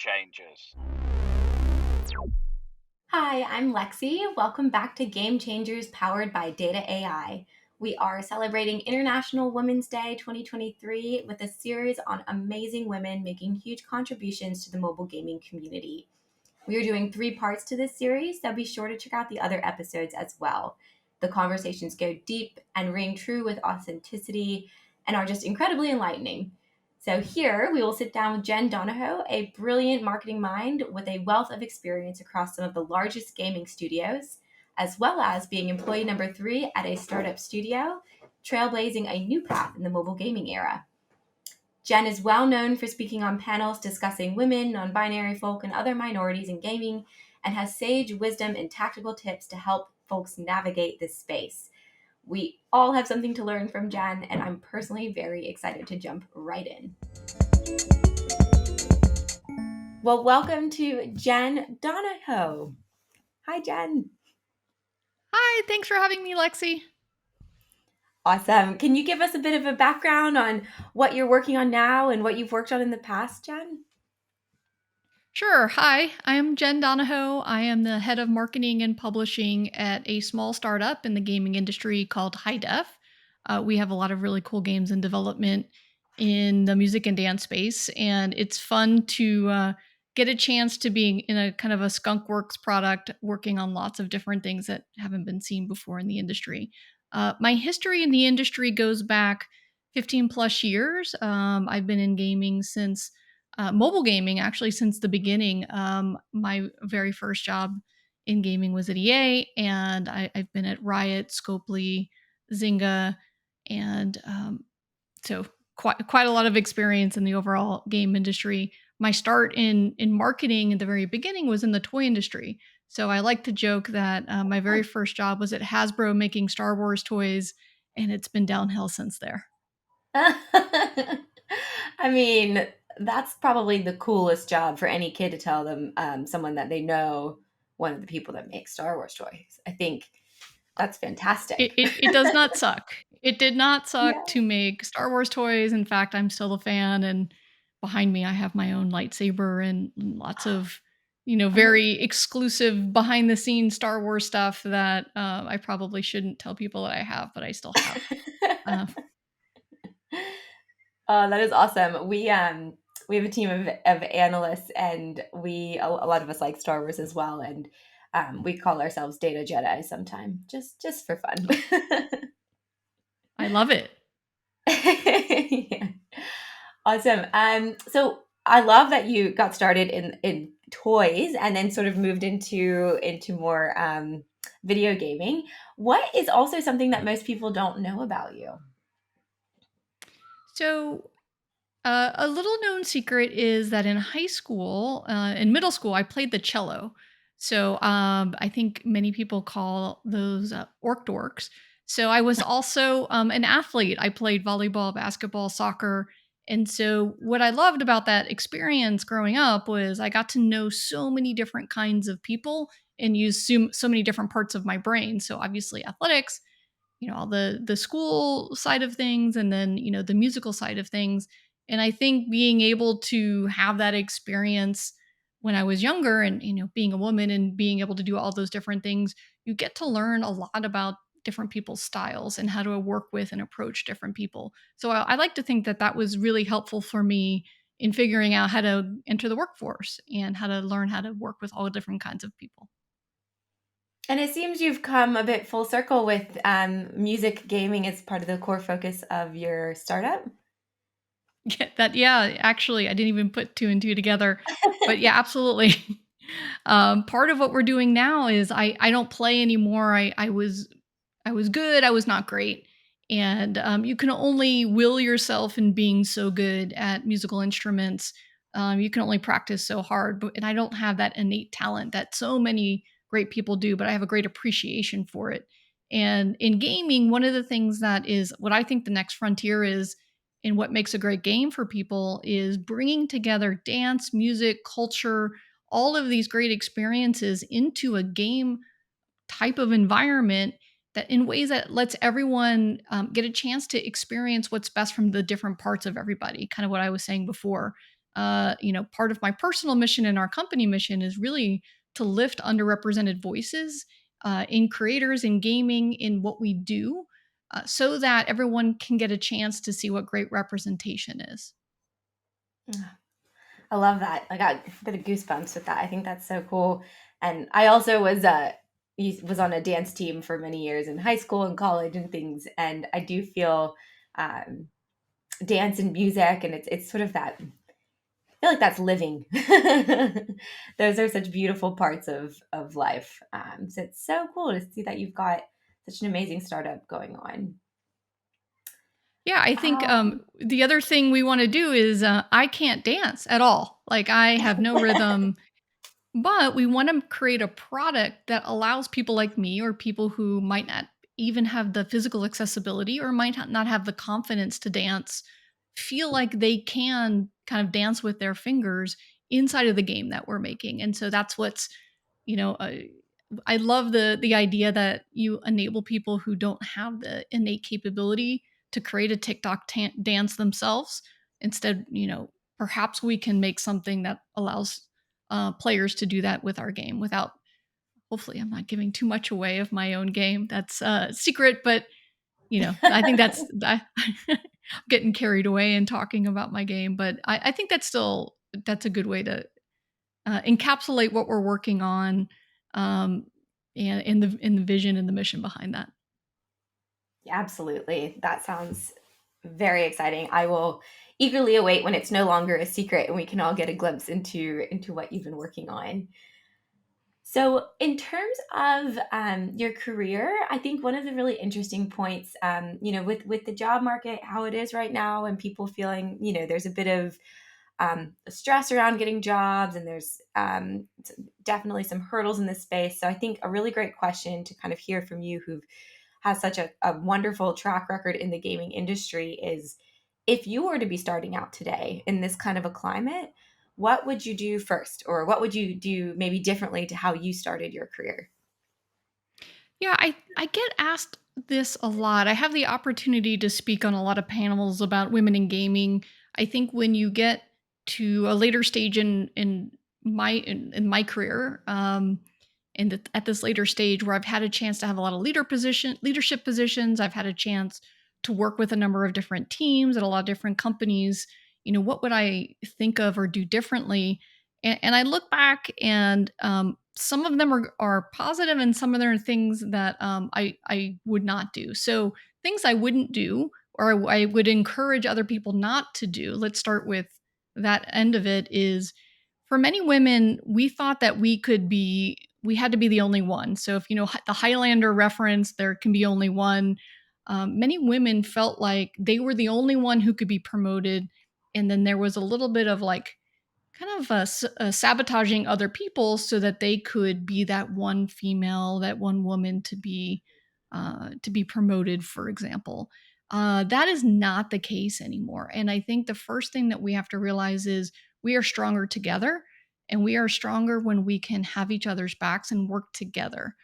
Gamechangers. Hi, I'm Lexi. Welcome back to Gamechangers powered by data.ai. We are celebrating International Women's Day 2023 with a series on amazing women making huge contributions to the mobile gaming community. We are doing 3 parts to this series, so be sure to check out the other episodes as well. The conversations go deep and ring true with authenticity and are just incredibly enlightening. So here we will sit down with Jen Donahoe, a brilliant marketing mind with a wealth of experience across some of the largest gaming studios, as well as being employee number 3 at a startup studio, trailblazing a new path in the mobile gaming era. Jen is well known for speaking on panels discussing women, non-binary folk, and other minorities in gaming, and has sage wisdom and tactical tips to help folks navigate this space. We all have something to learn from Jen, and I'm personally very excited to jump right in. Well, welcome to Jen Donahoe. Hi, Jen. Hi, thanks for having me, Lexi. Awesome. Can you give us a bit of a background on what you're working on now and what you've worked on in the past, Jen? Sure. Hi, I'm Jen Donahoe. I am the head of marketing and publishing at a small startup in the gaming industry called HiDef. We have a lot of really cool games in development in the music and dance space, and it's fun to get a chance to be in a kind of a skunkworks product, working on lots of different things that haven't been seen before in the industry. My history in the industry goes back 15 plus years. I've been in gaming since mobile gaming actually since the beginning. My very first job in gaming was at EA, and I've been at Riot, Scopely, Zynga, and so quite a lot of experience in the overall game industry. My start in marketing at the very beginning was in the toy industry. So I like to joke that my very first job was at Hasbro making Star Wars toys, and it's been downhill since there. I mean, that's probably the coolest job for any kid to tell them someone that they know, one of the people that make Star Wars toys. I think that's fantastic. It does not suck. It did not suck Yeah. to make Star Wars toys. In fact, I'm still a fan, and behind me I have my own lightsaber and lots of, Oh my very exclusive behind the scenes Star Wars stuff that I probably shouldn't tell people that I have, but I still have. Uh, Oh, that is awesome. We have a team of analysts, and a lot of us like Star Wars as well, and we call ourselves Data Jedi sometime, just for fun. I love it. Yeah. Awesome. So I love that you got started in toys and then sort of moved into more video gaming. What is also something that most people don't know about you? So a little known secret is that in high school, in middle school, I played the cello. So I think many people call those orc dorks. So I was also an athlete. I played volleyball, basketball, soccer. And so what I loved about that experience growing up was I got to know so many different kinds of people and use so many different parts of my brain. So obviously athletics, all the school side of things, and then the musical side of things. And I think being able to have that experience when I was younger, and being a woman and being able to do all those different things, you get to learn a lot about different people's styles and how to work with and approach different people. So I like to think that that was really helpful for me in figuring out how to enter the workforce and how to learn how to work with all different kinds of people. And it seems you've come a bit full circle with music gaming as part of the core focus of your startup. Yeah, actually, I didn't even put two and two together. But yeah, absolutely. Part of what we're doing now is I don't play anymore. I was good. I was not great. And you can only will yourself in being so good at musical instruments. You can only practice so hard. And I don't have that innate talent that so many great people do, but I have a great appreciation for it. And in gaming, one of the things that is what I think the next frontier is, and what makes a great game for people, is bringing together dance, music, culture, all of these great experiences into a game type of environment that in ways that lets everyone get a chance to experience what's best from the different parts of everybody, kind of what I was saying before. Part of my personal mission and our company mission is really to lift underrepresented voices in creators, in gaming, in what we do, so that everyone can get a chance to see what great representation is. I love that. I got a bit of goosebumps with that. I think that's so cool. And I also was on a dance team for many years in high school and college and things. And I do feel um, dance and music, and it's sort of that. I feel like that's living. Those are such beautiful parts of life. So it's so cool to see that you've got such an amazing startup going on. Yeah, I think Um, the other thing we want to do is I can't dance at all. Like I have no rhythm. But we want to create a product that allows people like me or people who might not even have the physical accessibility or might not have the confidence to dance feel like they can kind of dance with their fingers inside of the game that we're making. And so that's what's, you know, uh, I love the idea that you enable people who don't have the innate capability to create a TikTok dance themselves. Instead, perhaps we can make something that allows players to do that with our game without. Hopefully, I'm not giving too much away of my own game. That's secret, but I think I'm getting carried away in talking about my game. But I think that's a good way to encapsulate what we're working on, um, and in the vision and the mission behind that. Absolutely. That sounds very exciting. I will eagerly await when it's no longer a secret and we can all get a glimpse into what you've been working on. So, in terms of your career, I think one of the really interesting points, with the job market, how it is right now, and people feeling, there's a bit of stress around getting jobs, and there's definitely some hurdles in this space. So, I think a really great question to kind of hear from you, who has such a wonderful track record in the gaming industry, is if you were to be starting out today in this kind of a climate, what would you do first? Or what would you do maybe differently to how you started your career? Yeah, I get asked this a lot. I have the opportunity to speak on a lot of panels about women in gaming. I think when you get to a later stage in my career, at this later stage where I've had a chance to have a lot of leadership positions, I've had a chance to work with a number of different teams at a lot of different companies. What would I think of or do differently? And I look back, and some of them are positive, and some of them are things that I would not do. So things I wouldn't do, or I would encourage other people not to do. Let's start with that end of it. Is for many women, we thought that we had to be the only one. So if the Highlander reference, there can be only one. Many women felt like they were the only one who could be promoted, and then there was a little bit of like kind of sabotaging other people so that they could be that one female, that one woman to be promoted, for example. That is not the case anymore. And I think the first thing that we have to realize is we are stronger together, and we are stronger when we can have each other's backs and work together.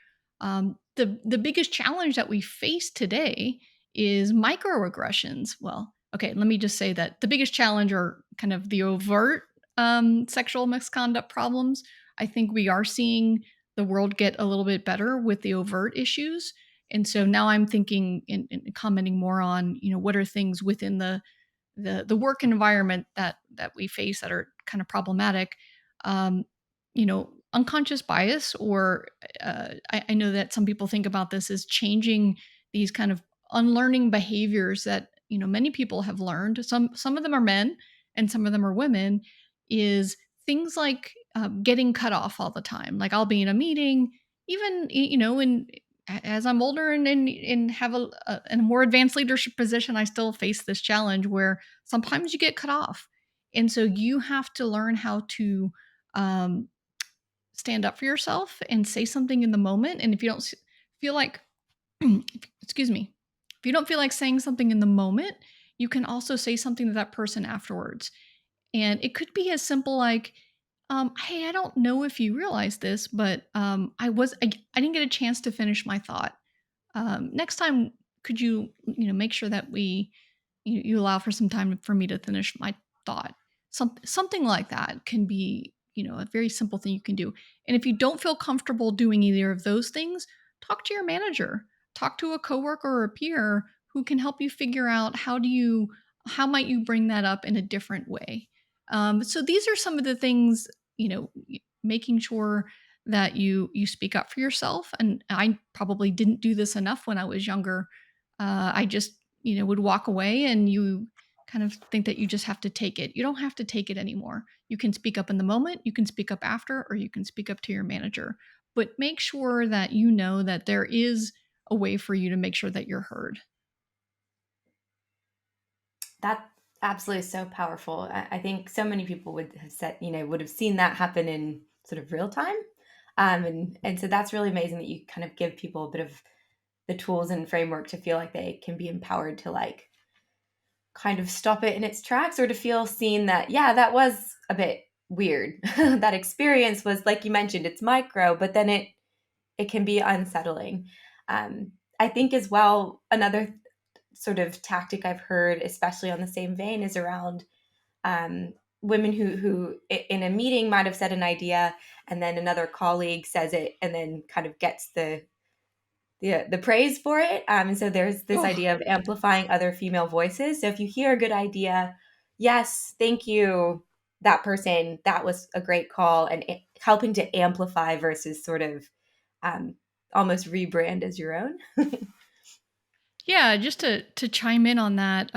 The biggest challenge that we face today is microaggressions. Well, okay, let me just say that the biggest challenge are kind of the overt sexual misconduct problems. I think we are seeing the world get a little bit better with the overt issues. And so now I'm thinking and commenting more on, what are things within the work environment that we face that are kind of problematic. Unconscious bias, or I know that some people think about this as changing these kind of unlearning behaviors that many people have learned. Some of them are men, and some of them are women. Is things like getting cut off all the time. Like I'll be in a meeting, even in as I'm older and have a more advanced leadership position, I still face this challenge where sometimes you get cut off. And so you have to learn how to um, stand up for yourself and say something in the moment. And if you don't feel like, excuse me, if you don't feel like saying something in the moment, you can also say something to that person afterwards. And it could be as simple like, hey, I don't know if you realize this, but I didn't get a chance to finish my thought. Next time, could you make sure that you allow for some time for me to finish my thought. Something like that can be, a very simple thing you can do. And if you don't feel comfortable doing either of those things, talk to your manager, talk to a coworker or a peer who can help you figure out how might you bring that up in a different way. So these are some of the things, making sure that you speak up for yourself. And I probably didn't do this enough when I was younger. I just, would walk away, and you kind of think that you just have to take it. You don't have to take it anymore. You can speak up in the moment, you can speak up after, or you can speak up to your manager. But make sure that you know that there is a way for you to make sure that you're heard. That absolutely is so powerful. I think so many people would have said, would have seen that happen in sort of real time. And so that's really amazing that you kind of give people a bit of the tools and framework to feel like they can be empowered to like kind of stop it in its tracks, or to feel seen that, yeah, that was a bit weird. That experience was, like you mentioned, it's micro, but then it can be unsettling. I think as well, another sort of tactic I've heard, especially on the same vein, is around women who in a meeting might have said an idea, and then another colleague says it and then kind of gets the praise for it. And so there's this Oh, idea of amplifying other female voices. So if you hear a good idea, yes, thank you, that person, that was a great call, and helping to amplify versus sort of um, almost rebrand as your own. yeah, just to chime in on that,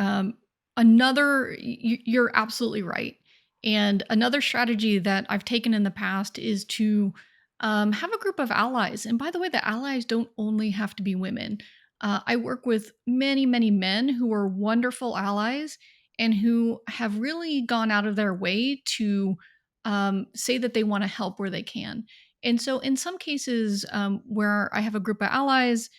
you're absolutely right. And another strategy that I've taken in the past is to have a group of allies. And by the way, the allies don't only have to be women. I work with many, many men who are wonderful allies and who have really gone out of their way to say that they want to help where they can. And so, in some cases, where I have a group of allies,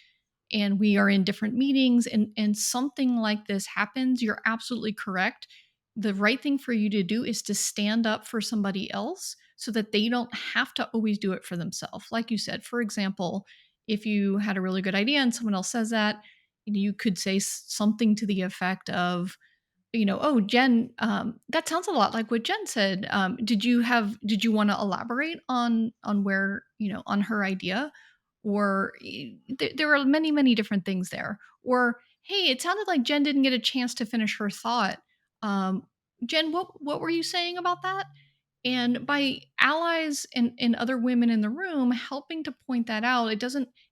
and we are in different meetings, and something like this happens, you're absolutely correct. The right thing for you to do is to stand up for somebody else so that they don't have to always do it for themselves. Like you said, for example, if you had a really good idea and someone else says that, you could say something to the effect of, oh, Jen, that sounds a lot like what Jen said. Did you want to elaborate on where, on her idea? Or there are many, many different things there. Or, hey, it sounded like Jen didn't get a chance to finish her thought. Um, Jen, what were you saying about that? And by allies and other women in the room helping to point that out, it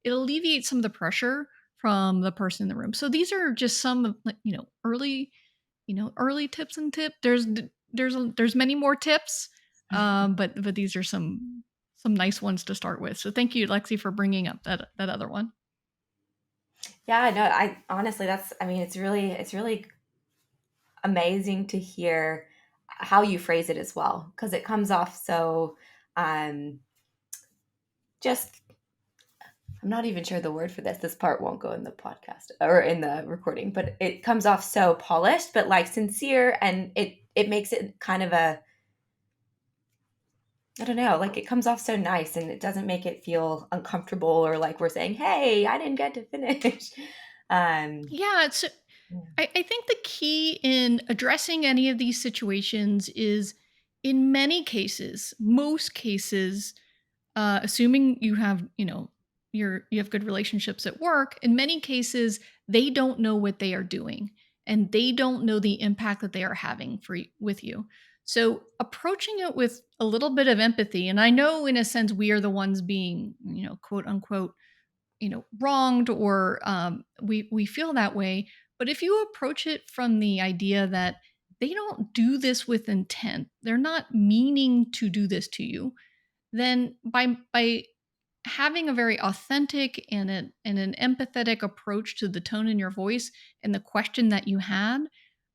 alleviates some of the pressure from the person in the room. So these are just some of, like, early tips and tip. There's many more tips, but these are some nice ones to start with. So thank you, Lexi, for bringing up that other one. Yeah, no, I honestly, I mean, it's really amazing to hear how you phrase it as well, because it comes off so um, just, I'm not even sure the word for this. This part won't go in the podcast or in the recording, but it comes off so polished, but like sincere, and it makes it kind of a, I don't know, like it comes off so nice, and it doesn't make it feel uncomfortable or like we're saying, "Hey, I didn't get to finish." um, Yeah, I think the key in addressing any of these situations is, in many cases, most cases, assuming you have, you have good relationships at work, in many cases, they don't know what they are doing, and they don't know the impact that they are having with you. So approaching it with a little bit of empathy, and I know in a sense we are the ones being, quote unquote, wronged, or we feel that way. But if you approach it from the idea that they don't do this with intent, they're not meaning to do this to you, then by having a very authentic and an empathetic approach to the tone in your voice and the question that you had,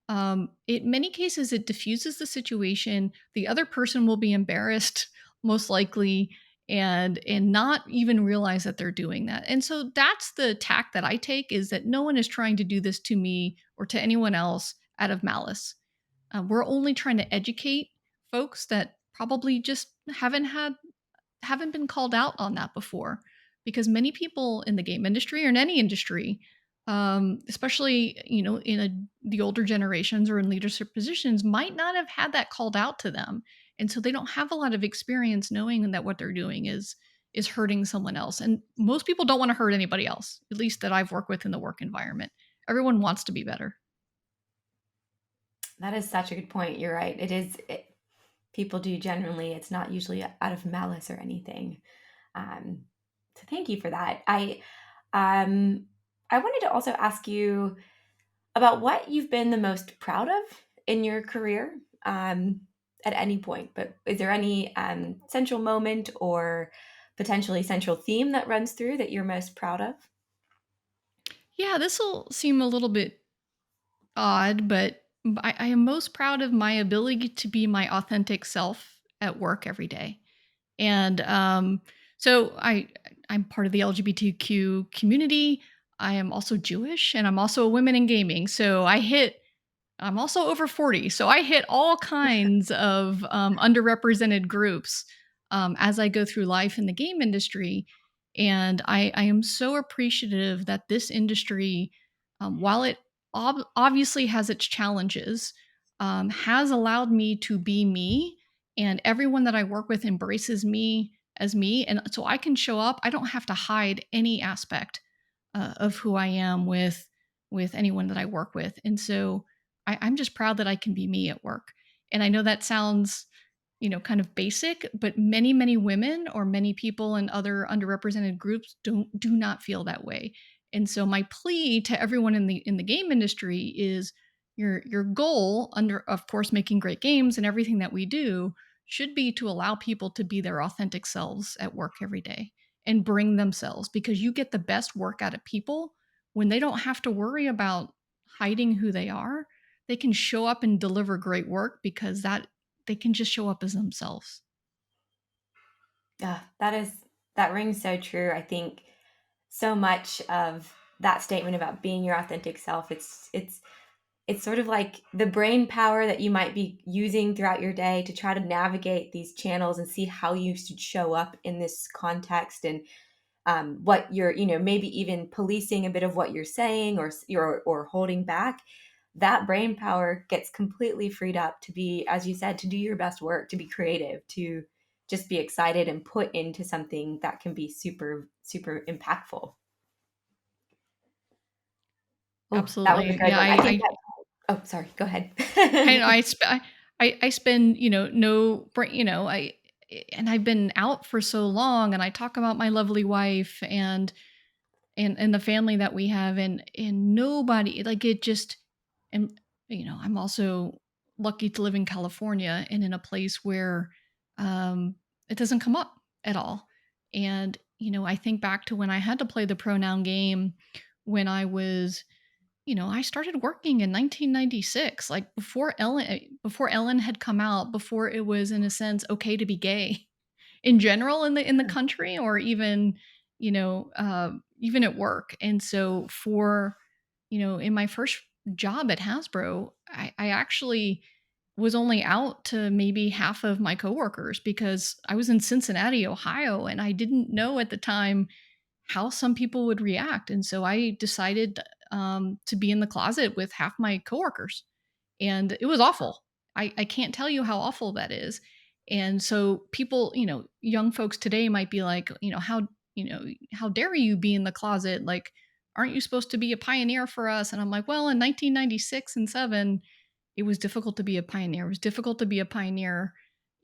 in many cases it diffuses the situation. The other person will be embarrassed, most likely, and not even realize that they're doing that. And so that's the tack that I take, is that no one is trying to do this to me or to anyone else out of malice. We're only trying to educate folks that probably just haven't been called out on that before, because many people in the game industry or in any industry, especially in the older generations or in leadership positions, might not have had that called out to them, and so they don't have a lot of experience knowing that what they're doing is hurting someone else. And most people don't want to hurt anybody else, at least that I've worked with in the work environment. Everyone wants to be better. That is such a good point. You're right. People do genuinely, it's not usually out of malice or anything. Um, so thank you for that. Um, I wanted to also ask you about what you've been the most proud of in your career, at any point. But is there any central moment or potentially central theme that runs through that you're most proud of? Yeah, this will seem a little bit odd, but I am most proud of my ability to be my authentic self at work every day. And so I'm part of the LGBTQ community. I am also Jewish, and I'm also a women in gaming. So I'm also over 40, so I hit all kinds of underrepresented groups as I go through life in the game industry. And I am so appreciative that this industry, while it obviously has its challenges, has allowed me to be me, and everyone that I work with embraces me as me. And so I can show up. I don't have to hide any aspect of who I am with anyone that I work with. And so I'm just proud that I can be me at work. And I know that sounds, kind of basic, but many, many women or many people in other underrepresented groups do not feel that way. And so my plea to everyone in the game industry is your goal, under of course making great games and everything that we do, should be to allow people to be their authentic selves at work every day and bring themselves, because you get the best work out of people when they don't have to worry about hiding who they are. They can show up and deliver great work because that they can just show up as themselves. Yeah, that rings so true. I think so much of that statement about being your authentic self, it's sort of like the brain power that you might be using throughout your day to try to navigate these channels and see how you should show up in this context, and what you're, maybe even policing a bit of what you're saying, or you're or holding back. That brain power gets completely freed up to be, as you said, to do your best work, to be creative, to just be excited and put into something that can be super, super impactful. Oh, that was a Absolutely. good Yeah, one. I think that. Oh, sorry. Go ahead. I know I spend, no brain, and I've been out for so long, and I talk about my lovely wife and the family that we have, and nobody, like, it just, and I'm also lucky to live in California and in a place where um it doesn't come up at all. And I think back to when I had to play the pronoun game when I started working in 1996, like before Ellen had come out, before it was in a sense okay to be gay in general in the country, or even even at work. And so for in my first job at Hasbro, I actually was only out to maybe half of my coworkers because I was in Cincinnati, Ohio, and I didn't know at the time how some people would react. And so I decided to be in the closet with half my coworkers, and it was awful. I can't tell you how awful that is. And so people, young folks today might be like, how dare you be in the closet? Like, aren't you supposed to be a pioneer for us? And I'm like, well, in 1996 and 7, it was difficult to be a pioneer. It was difficult to be a pioneer,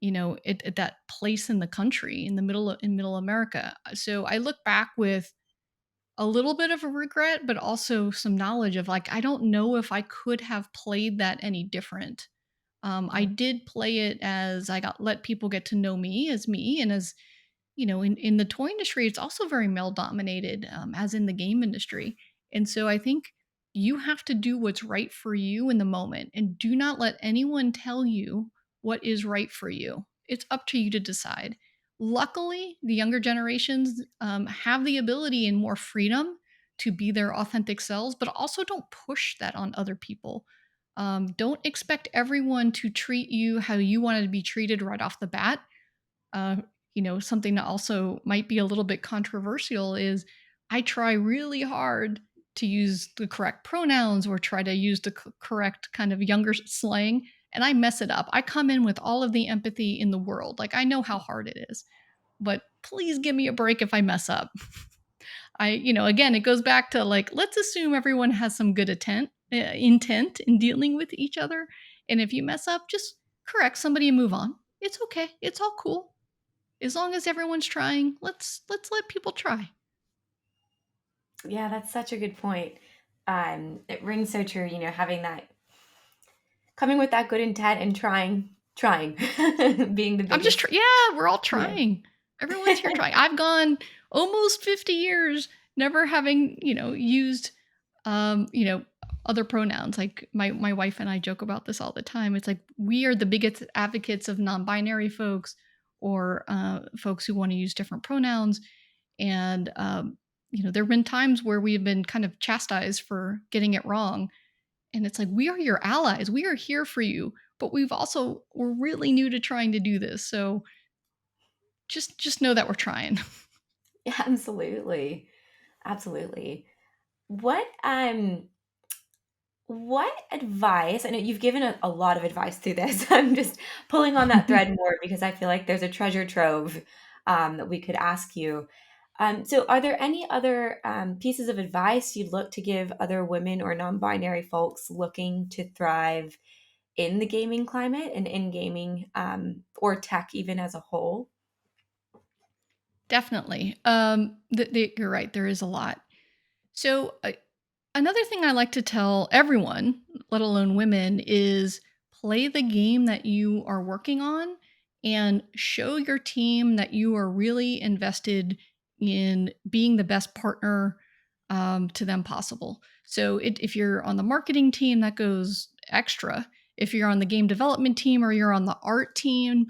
at that place in the country in the middle America. So I look back with a little bit of a regret, but also some knowledge of, like, I don't know if I could have played that any different. I Yeah. did play it as I got let people get to know me as me, and as in the toy industry, it's also very male dominated, as in the game industry. And so I think you have to do what's right for you in the moment, and do not let anyone tell you what is right for you. It's up to you to decide. Luckily, the younger generations have the ability and more freedom to be their authentic selves, but also don't push that on other people. Don't expect everyone to treat you how you want to be treated right off the bat. uh, Something that also might be a little bit controversial is I try really hard to use the correct pronouns or try to use the correct kind of younger slang, and I mess it up. I come in with all of the empathy in the world. Like, I know how hard it is, but please give me a break if I mess up. Again, it goes back to like, let's assume everyone has some good intent in dealing with each other. And if you mess up, just correct somebody and move on. It's okay. It's all cool. As long as everyone's trying, let's let people try. Yeah, that's such a good point. It rings so true, having that, coming with that good intent and trying, being the biggest. Yeah, we're all Yeah. trying. Everyone's here trying. I've gone almost 50 years never having, used, um, you know, other pronouns. Like my wife and I joke about this all the time. It's like we are the biggest advocates of non-binary folks or folks who want to use different pronouns. And, there have been times where we've been kind of chastised for getting it wrong. And it's like, we are your allies. We are here for you. But we're really new to trying to do this. So just know that we're trying. Yeah, absolutely. Absolutely. What advice, I know you've given a lot of advice through this. I'm just pulling on that thread more because I feel like there's a treasure trove that we could ask you. So are there any other pieces of advice you'd look to give other women or non-binary folks looking to thrive in the gaming climate and in gaming, or tech even as a whole? Definitely. You're right. There is a lot. So, another thing I like to tell everyone, let alone women, is play the game that you are working on and show your team that you are really invested in being the best partner to them possible. So, if you're on the marketing team, that goes extra. If you're on the game development team or you're on the art team,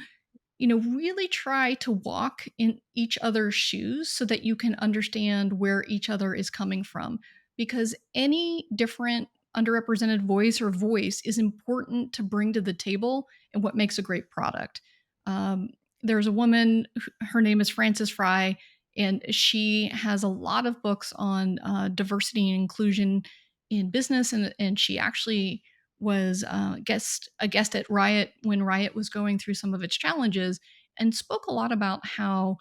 really try to walk in each other's shoes so that you can understand where each other is coming from. Because any different underrepresented voice is important to bring to the table and what makes a great product. Um, there's a woman, her name is Frances Fry, and she has a lot of books on diversity and inclusion in business. And she actually was a guest at Riot when Riot was going through some of its challenges, and spoke a lot about how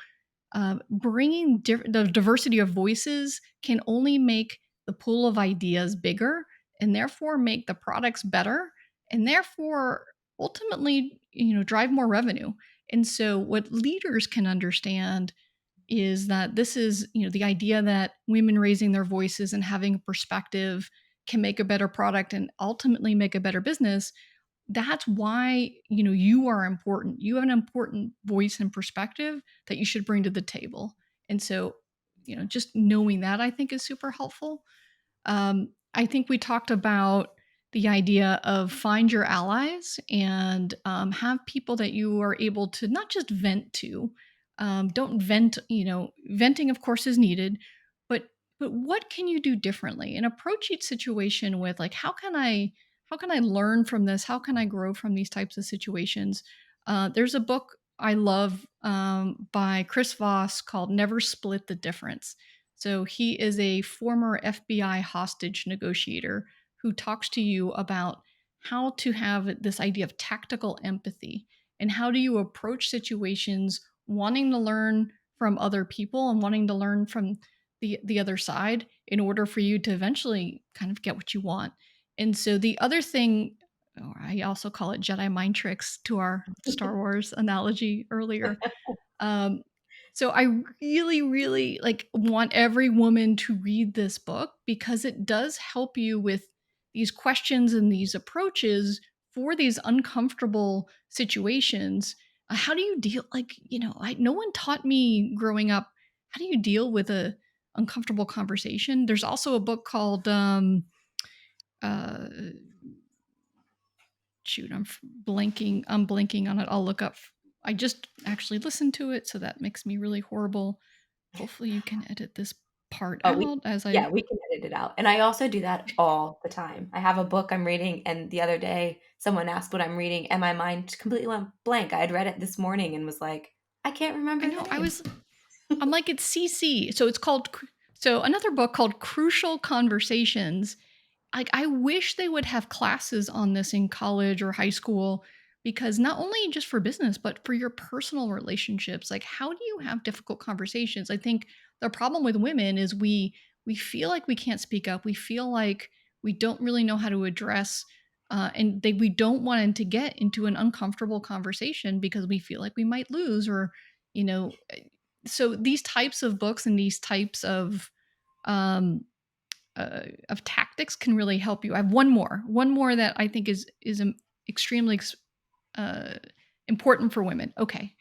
bringing the diversity of voices can only make the pool of ideas bigger, and therefore make the products better, and therefore ultimately drive more revenue. And so what leaders can understand is that this is, the idea that women raising their voices and having a perspective can make a better product and ultimately make a better business. That's why, you are important. You have an important voice and perspective that you should bring to the table. And so, just knowing that, I think, is super helpful. I think we talked about the idea of find your allies and have people that you are able to not just vent to. Don't vent. Venting, of course, is needed, but what can you do differently? And approach each situation with like, how can I learn from this? How can I grow from these types of situations? There's a book I love by Chris Voss called "Never Split the Difference." So he is a former FBI hostage negotiator who talks to you about how to have this idea of tactical empathy and how do you approach situations wanting to learn from other people and wanting to learn from the other side in order for you to eventually kind of get what you want. And so the other thing, or I also call it Jedi mind tricks to our Star Wars analogy earlier, um, so I really, really like want every woman to read this book because it does help you with these questions and these approaches for these uncomfortable situations. How do you deal? Like, no one taught me growing up. How do you deal with a uncomfortable conversation? There's also a book called uh, shoot, blanking. I'm blanking on it. I'll look up. I just actually listened to it, so that makes me really horrible. Hopefully you can edit this part Oh, we out as I yeah, we can edit it out, and I also do that all the time. I have a book I'm reading, and the other day, someone asked what I'm reading, and my mind completely went blank. I had read it this morning and was like, "I can't I remember the know name." I'm like, it's CC. So it's called So another book called Crucial Conversations, like I wish they would have classes on this in college or high school, because not only just for business but for your personal relationships, like how do you have difficult conversations? I think the problem with women is we feel like we can't speak up. We feel like we don't really know how to address and we don't want to get into an uncomfortable conversation because we feel like we might lose, or you know so these types of books and these types um, of tactics can really help you. I have one more that I think is extremely uh, important for women. Okay,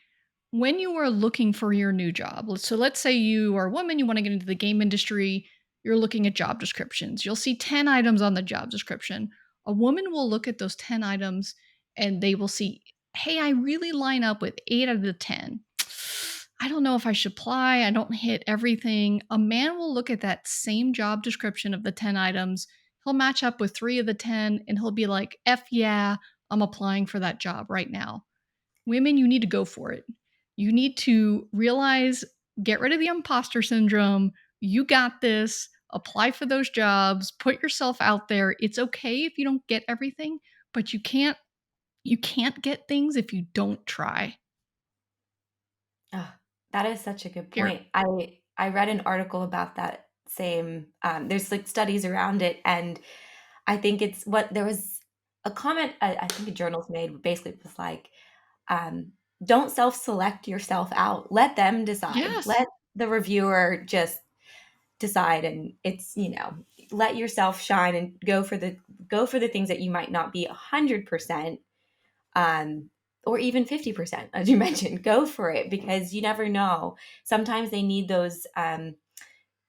when you are looking for your new job, let's say you are a woman, you want to get into the game industry, you're looking at job descriptions. You'll see 10 items on the job description. A woman will look at those 10 items and they will see, hey, I really line up with 8 out of the 10. I don't know if I should apply. I don't hit everything. A man will look at that same job description of the 10 items. He'll match up with 3 of the 10 and he'll be like, F yeah, I'm applying for that job right now. Women, you need to go for it. You need to realize, get rid of the imposter syndrome. You got this. Apply for those jobs. Put yourself out there. It's okay if you don't get everything, but you can't get things if you don't try. Oh, that is such a good Here. point. I read an article about that same, there's like studies around it, and I think it's what there was a comment I think a journalist made basically was like, um, don't self-select yourself out. Let them decide. Yes. Let the reviewer just decide, and let yourself shine and go for the things that you might not be 100%, um, or even 50%, as you mentioned. Go for it because you never know. Sometimes they need those,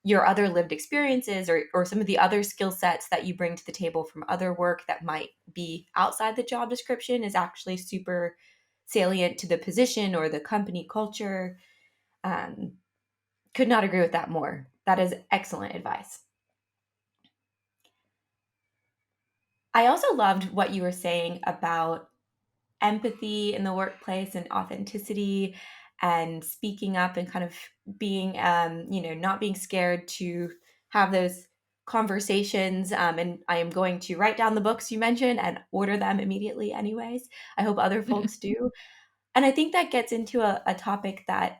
your other lived experiences, or some of the other skill sets that you bring to the table from other work that might be outside the job description is actually super salient to the position or the company culture. Um, could not agree with that more. That is excellent advice. I also loved what you were saying about empathy in the workplace and authenticity and speaking up and kind of being, not being scared to have those conversations. And I am going to write down the books you mentioned and order them immediately, anyways. I hope other folks do. And I think that gets into a topic that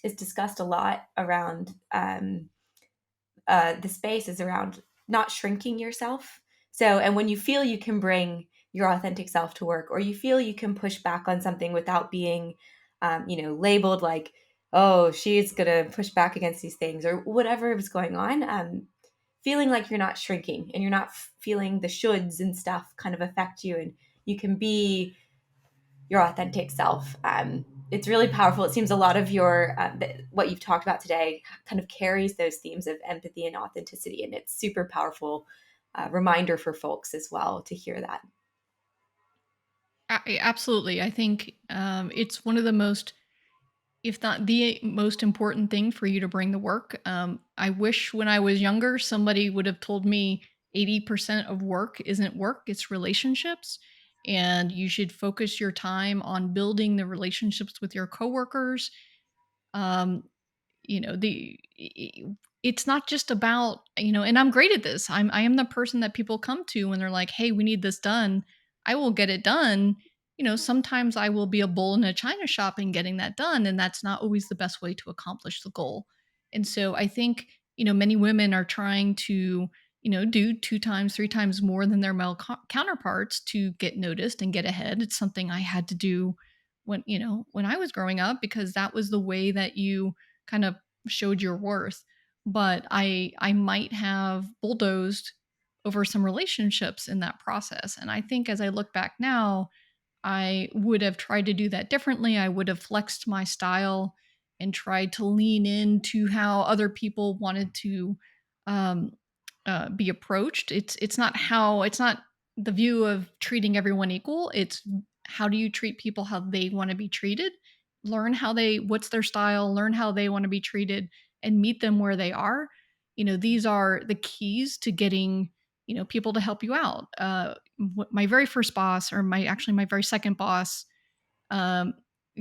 is discussed a lot around the space, is around not shrinking yourself. So, and when you feel you can bring your authentic self to work, or you feel you can push back on something without being, labeled like, oh, she's going to push back against these things, or whatever is going on, feeling like you're not shrinking and you're not feeling the shoulds and stuff kind of affect you, and you can be your authentic self. It's really powerful. It seems a lot of what you've talked about today kind of carries those themes of empathy and authenticity, and it's super powerful reminder for folks as well to hear that. Absolutely. I think it's one of the most, if not the most important thing for you to bring to work. I wish when I was younger, somebody would have told me 80% of work isn't work, it's relationships. And you should focus your time on building the relationships with your coworkers. Um, it's not just about, and I'm great at this. I am the person that people come to when they're like, hey, we need this done. I will get it done. Sometimes I will be a bull in a china shop in getting that done, and that's not always the best way to accomplish the goal. And so I think, many women are trying to, do 2 times 3 times more than their male counterparts to get noticed and get ahead. It's something I had to do when I was growing up, because that was the way that you kind of showed your worth. But I might have bulldozed over some relationships in that process. And I think as I look back now, I would have tried to do that differently. I would have flexed my style and tried to lean into how other people wanted to um, be approached. It's not the view of treating everyone equal. It's how do you treat people how they want to be treated. Learn what's their style. Learn how they want to be treated, and meet them where they are. These are the keys to getting people to help you out. My very first boss, or my very second boss, um,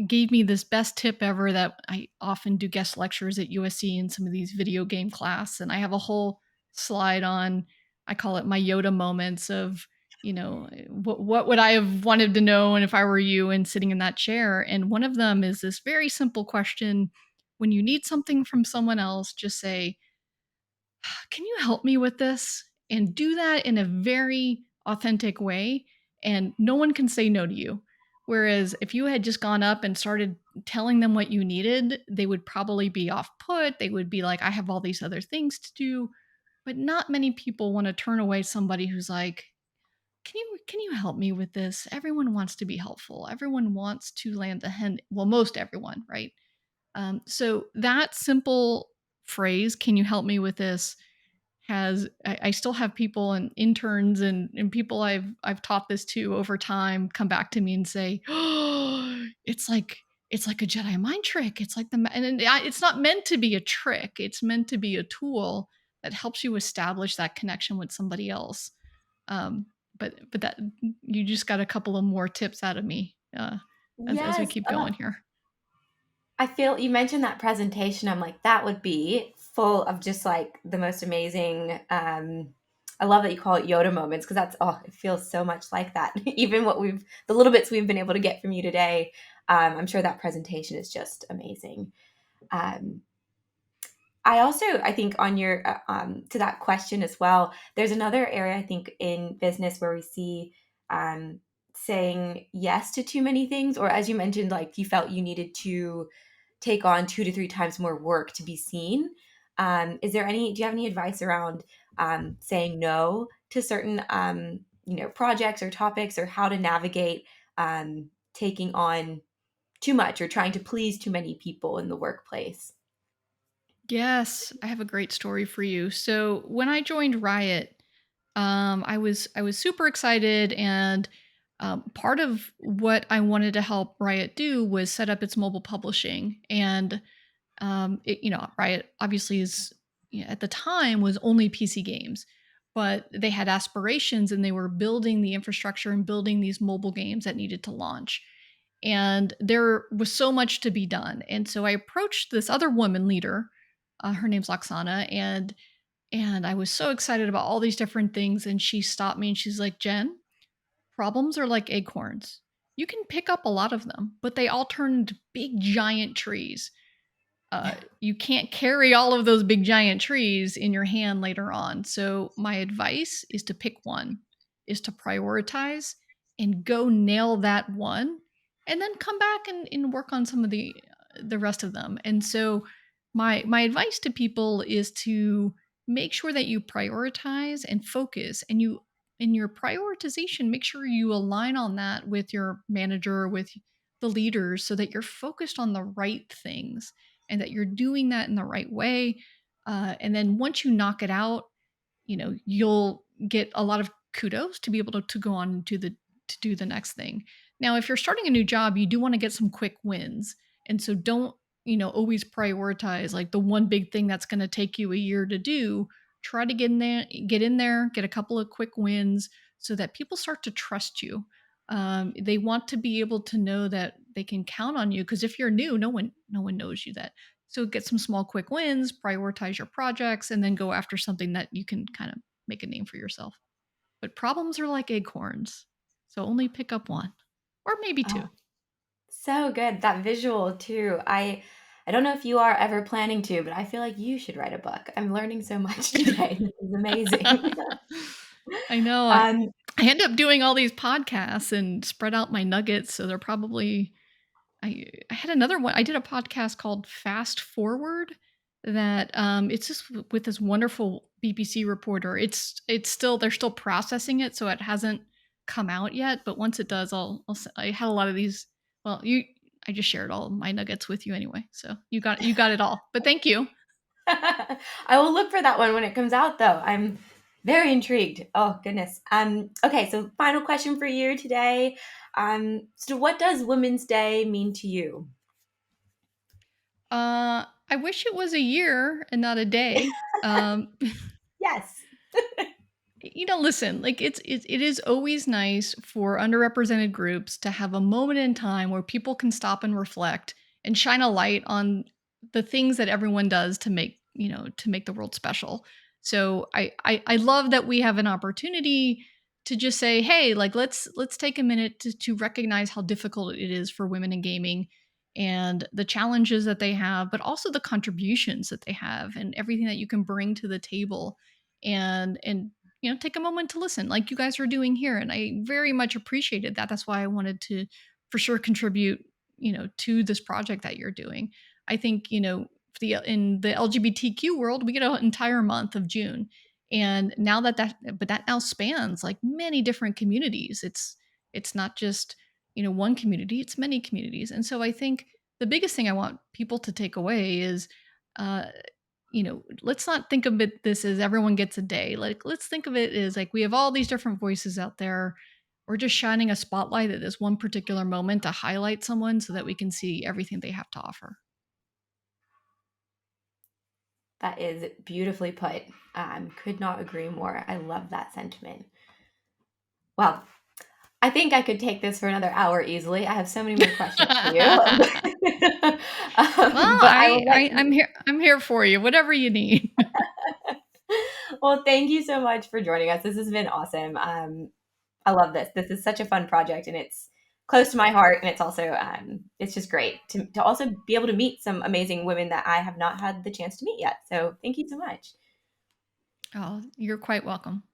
gave me this best tip ever that I often do guest lectures at USC in some of these video game class. And I have a whole slide on, I call it my Yoda moments of, what would I have wanted to know and if I were you and sitting in that chair. And one of them is this very simple question. When you need something from someone else, just say, can you help me with this? And do that in a very authentic way. And no one can say no to you. Whereas if you had just gone up and started telling them what you needed, they would probably be off put. They would be like, I have all these other things to do. But not many people want to turn away somebody who's like, can you help me with this? Everyone wants to be helpful. Everyone wants to land the hen. Well, most everyone, right? So that simple phrase, can you help me with this? I still have people and interns and people I've taught this to over time come back to me and say, "Oh, it's like a Jedi mind trick. It's like it's not meant to be a trick. It's meant to be a tool that helps you establish that connection with somebody else." Um, but that you just got a couple of more tips out of me as we Yes. keep going here. I feel you mentioned that presentation. I'm like, that would be full of just like the most amazing. I love that you call it Yoda moments because it feels so much like that. Even the little bits we've been able to get from you today, I'm sure that presentation is just amazing. Um, I think on your to that question as well, there's another area I think in business where we see um, saying yes to too many things, or as you mentioned, like you felt you needed to take on 2 to 3 times more work to be seen. Do you have any advice around saying no to certain projects or topics, or how to navigate taking on too much or trying to please too many people in the workplace? Yes, I have a great story for you. So when I joined Riot, I was super excited, and part of what I wanted to help Riot do was set up its mobile publishing. And Riot obviously at the time was only PC games, but they had aspirations and they were building the infrastructure and building these mobile games that needed to launch. And there was so much to be done. And so I approached this other woman leader. Her name's Oksana, and I was so excited about all these different things. And she stopped me and she's like, Jen, problems are like acorns. You can pick up a lot of them, but they all turn into big giant trees. You can't carry all of those big giant trees in your hand later on. So my advice is to pick one, is to prioritize and go nail that one, and then come back and work on some of the rest of them. And so my advice to people is to make sure that you prioritize and focus, and you in your prioritization, make sure you align on that with your manager, with the leaders, so that you're focused on the right things and that you're doing that in the right way. And then once you knock it out, you'll get a lot of kudos to be able to go on to do the next thing. Now, if you're starting a new job, you do want to get some quick wins. And so don't, always prioritize like the one big thing that's going to take you a year to do. Try to get in there, get a couple of quick wins so that people start to trust you. They want to be able to know that they can count on you, because if you're new, no one knows you that. So get some small quick wins, prioritize your projects, and then go after something that you can kind of make a name for yourself. But problems are like acorns. So only pick up one or maybe Oh, two. so good. That visual too. I don't know if you are ever planning to, but I feel like you should write a book. I'm learning so much today. This is amazing. I know. I, um, I end up doing all these podcasts and spread out my nuggets. So they're probably I had another one. I did a podcast called Fast Forward that it's just with this wonderful BBC reporter. It's still they're still processing it, so it hasn't come out yet. But once it does, I had a lot of these. Well, I just shared all of my nuggets with you anyway, so you got it all. But thank you. I will look for that one when it comes out, though. I'm very intrigued. Oh, goodness. Okay, so final question for you today. So what does Women's Day mean to you? I wish it was a year and not a day. Yes. Listen, like it is always nice for underrepresented groups to have a moment in time where people can stop and reflect and shine a light on the things that everyone does to make the world special. So I love that we have an opportunity to just say, hey, like let's take a minute to recognize how difficult it is for women in gaming and the challenges that they have, but also the contributions that they have and everything that you can bring to the table and take a moment to listen like you guys are doing here. And I very much appreciated that. That's why I wanted to for sure contribute, to this project that you're doing. I think, in the LGBTQ world, we get an entire month of June. And now that now spans like many different communities. It's not just, one community, it's many communities. And so I think the biggest thing I want people to take away is, uh, let's not think of this as everyone gets a day. Like, let's think of it as like we have all these different voices out there. We're just shining a spotlight at this one particular moment to highlight someone so that we can see everything they have to offer. That is beautifully put. Could not agree more. I love that sentiment. Well, I think I could take this for another hour easily. I have so many more questions for you. Well, But I will let I'm here. I'm here for you. Whatever you need. well, thank you so much for joining us. This has been awesome. I love this. This is such a fun project, and it's close to my heart. And it's also, it's just great to also be able to meet some amazing women that I have not had the chance to meet yet. So thank you so much. Oh, you're quite welcome.